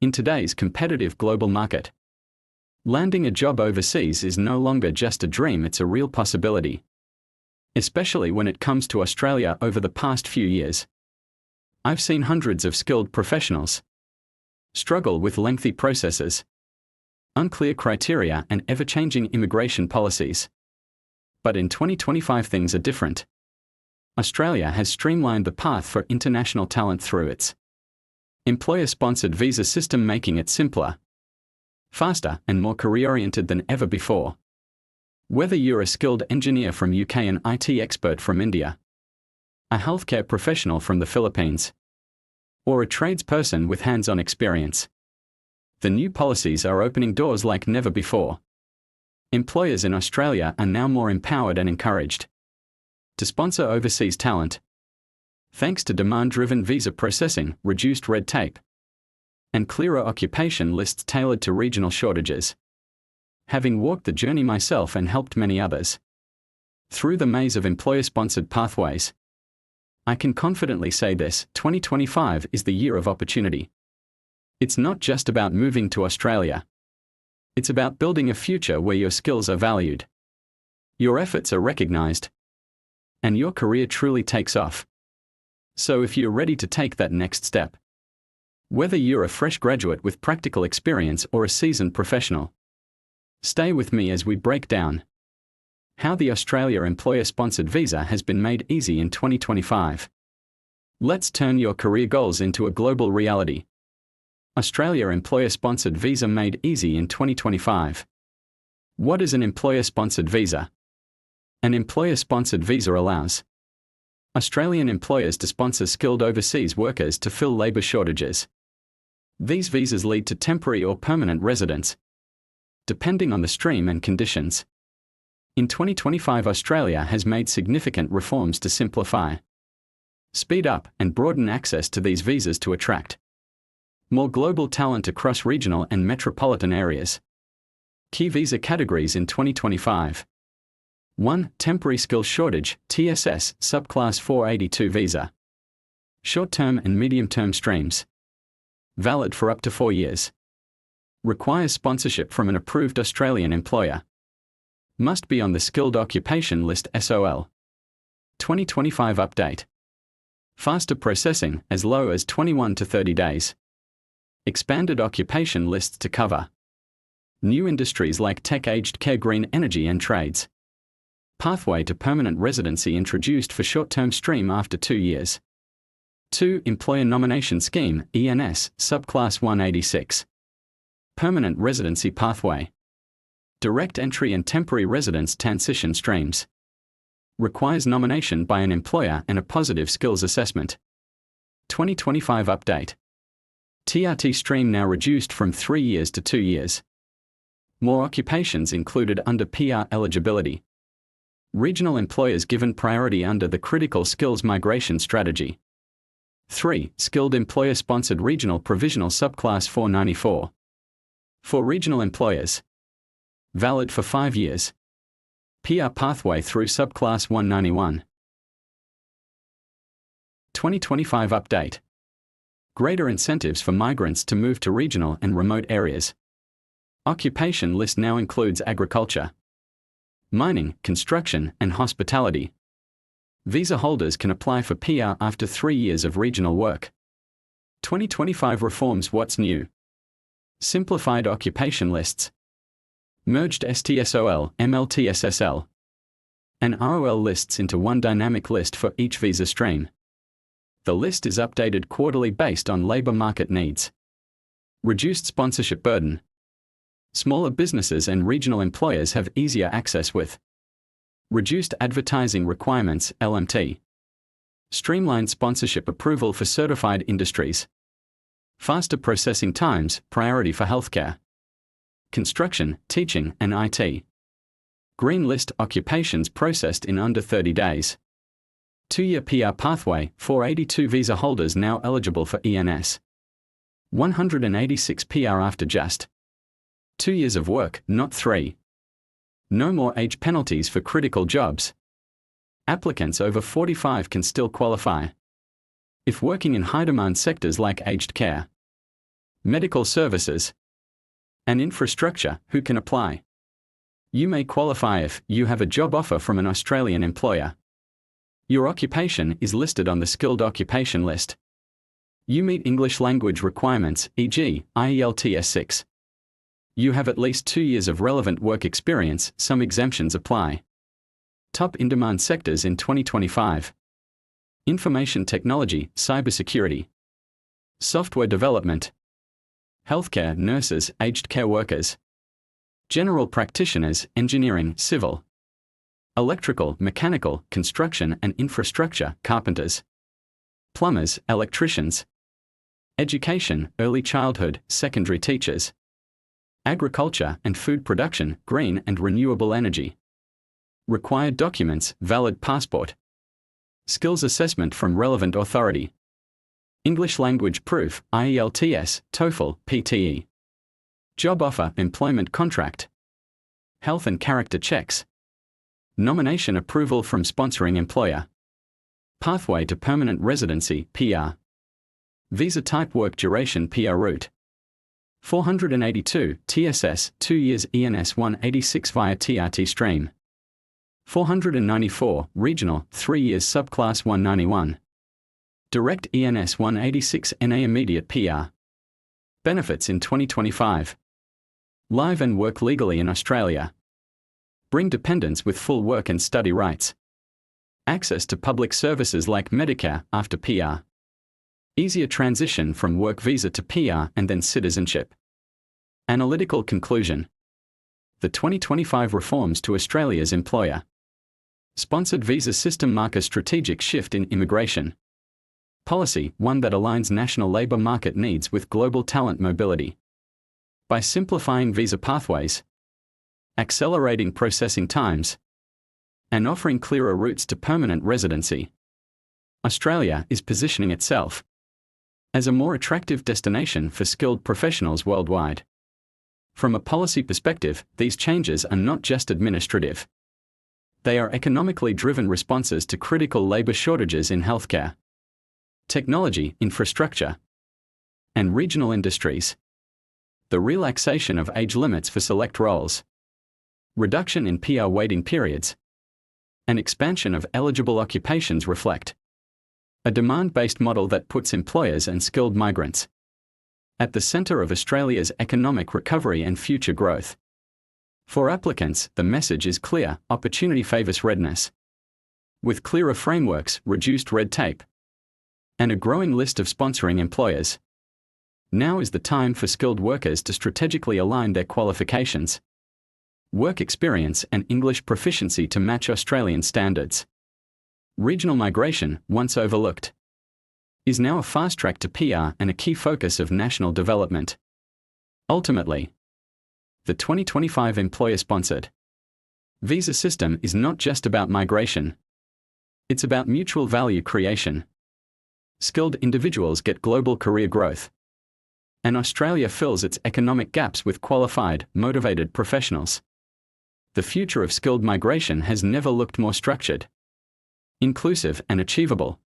In today's competitive global market, landing a job overseas is no longer just a dream, it's a real possibility. Especially when it comes to Australia. Over the past few years, I've seen hundreds of skilled professionals struggle with lengthy processes, unclear criteria, and ever-changing immigration policies. But in 2025 things are different. Australia has streamlined the path for international talent through its employer-sponsored visa system, making it simpler, faster, and more career-oriented than ever before. Whether you're a skilled engineer from UK, an IT expert from India, a healthcare professional from the Philippines, or a tradesperson with hands-on experience, the new policies are opening doors like never before. Employers in Australia are now more empowered and encouraged to sponsor overseas talent, thanks to demand-driven visa processing, reduced red tape, and clearer occupation lists tailored to regional shortages. Having walked the journey myself and helped many others through the maze of employer-sponsored pathways, I can confidently say this: 2025 is the year of opportunity. It's not just about moving to Australia. It's about building a future where your skills are valued, your efforts are recognized, and your career truly takes off. So if you're ready to take that next step, whether you're a fresh graduate with practical experience or a seasoned professional, stay with me as we break down how the Australia employer-sponsored visa has been made easy in 2025. Let's turn your career goals into a global reality. Australia employer-sponsored visa made easy in 2025. What is an employer-sponsored visa? An employer-sponsored visa allows Australian employers to sponsor skilled overseas workers to fill labour shortages. These visas lead to temporary or permanent residence, depending on the stream and conditions. In 2025, Australia has made significant reforms to simplify, speed up, and broaden access to these visas to attract more global talent across regional and metropolitan areas. Key visa categories in 2025. 1. Temporary Skill Shortage, TSS, Subclass 482 visa. Short-term and medium-term streams. Valid for up to 4 years. Requires sponsorship from an approved Australian employer. Must be on the Skilled Occupation List SOL. 2025 update. Faster processing, as low as 21 to 30 days. Expanded occupation lists to cover new industries like tech, aged care, green energy, and trades. Pathway to permanent residency introduced for short-term stream after 2 years. 2. Employer Nomination Scheme, ENS, Subclass 186. Permanent residency pathway. Direct entry and temporary residence transition streams. Requires nomination by an employer and a positive skills assessment. 2025 update. TRT stream now reduced from 3 years to 2 years. More occupations included under PR eligibility. Regional employers given priority under the Critical Skills Migration Strategy. 3. Skilled Employer-Sponsored Regional Provisional Subclass 494. For regional employers. Valid for 5 years. PR pathway through Subclass 191. 2025 update. Greater incentives for migrants to move to regional and remote areas. Occupation list now includes agriculture, mining, construction, and hospitality. Visa holders can apply for PR after 3 years of regional work. 2025 reforms. What's new? Simplified occupation lists. Merged STSOL, MLTSSL, and ROL lists into one dynamic list for each visa stream. The list is updated quarterly based on labour market needs. Reduced sponsorship burden. Smaller businesses and regional employers have easier access with reduced advertising requirements, LMT. Streamlined sponsorship approval for certified industries. Faster processing times, priority for healthcare, construction, teaching, and IT. Green list occupations processed in under 30 days. 2-year PR pathway, 482 visa holders now eligible for ENS. 186 PR after just 2 years of work, not 3. No more age penalties for critical jobs. Applicants over 45 can still qualify if working in high-demand sectors like aged care, medical services, and infrastructure. Who can apply? You may qualify if you have a job offer from an Australian employer. Your occupation is listed on the skilled occupation list. You meet English language requirements, e.g., IELTS 6. You have at least 2 years of relevant work experience. Some exemptions apply. Top in-demand sectors in 2025. Information technology, cybersecurity, software development, healthcare, nurses, aged care workers, general practitioners, engineering, civil, electrical, mechanical, construction and infrastructure, carpenters, plumbers, electricians, education, early childhood, secondary teachers, agriculture and food production, green and renewable energy. Required documents, valid passport. Skills assessment from relevant authority. English language proof, IELTS, TOEFL, PTE. Job offer, employment contract. Health and character checks. Nomination approval from sponsoring employer. Pathway to permanent residency, PR. Visa type, work duration, PR route. 482, TSS, 2 years, ENS 186 via TRT stream. 494, regional, 3 years, subclass 191. Direct, ENS 186, NA immediate, PR. Benefits in 2025. Live and work legally in Australia. Bring dependents with full work and study rights. Access to public services like Medicare after PR. Easier transition from work visa to PR and then citizenship. Analytical conclusion. The 2025 reforms to Australia's employer sponsored visa system mark a strategic shift in immigration policy, one that aligns national labour market needs with global talent mobility. By simplifying visa pathways, accelerating processing times, and offering clearer routes to permanent residency, Australia is positioning itself as a more attractive destination for skilled professionals worldwide. From a policy perspective, these changes are not just administrative. They are economically driven responses to critical labour shortages in healthcare, technology, infrastructure, and regional industries. The relaxation of age limits for select roles, reduction in PR waiting periods, and expansion of eligible occupations reflect a demand-based model that puts employers and skilled migrants at the centre of Australia's economic recovery and future growth. For applicants, the message is clear: opportunity favours readiness. With clearer frameworks, reduced red tape, and a growing list of sponsoring employers, now is the time for skilled workers to strategically align their qualifications, work experience and English proficiency to match Australian standards. Regional migration, once overlooked, is now a fast track to PR and a key focus of national development. Ultimately, the 2025 employer-sponsored visa system is not just about migration. It's about mutual value creation. Skilled individuals get global career growth, and Australia fills its economic gaps with qualified, motivated professionals. The future of skilled migration has never looked more structured, inclusive and achievable.